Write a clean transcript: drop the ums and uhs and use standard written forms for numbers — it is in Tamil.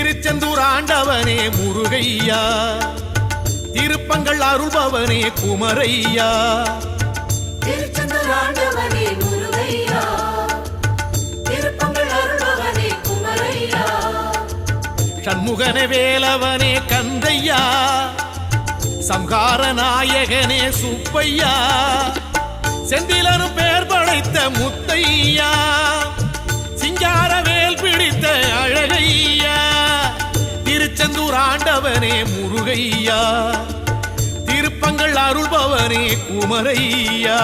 திருச்செந்தூர் ஆண்டவனே முருகையா, திருப்பங்கள் அருள்பவனே குமரையா. திருச்செந்தூர் ஆண்டவனே முருகையா, திருப்பங்கள் அருள்பவனே குமரையா. சண்முகனே வேலவனே கந்தையா, சம்ஹார நாயகனே சுப்பையா, செந்திலனு பேர் படைத்த முத்தையா, சிங்கார வேல் பிடித்த அழகையா. திருச்செந்தூர் ஆண்டவனே முருகையா, திருப்பங்கள் அருள்பவனே குமரையா.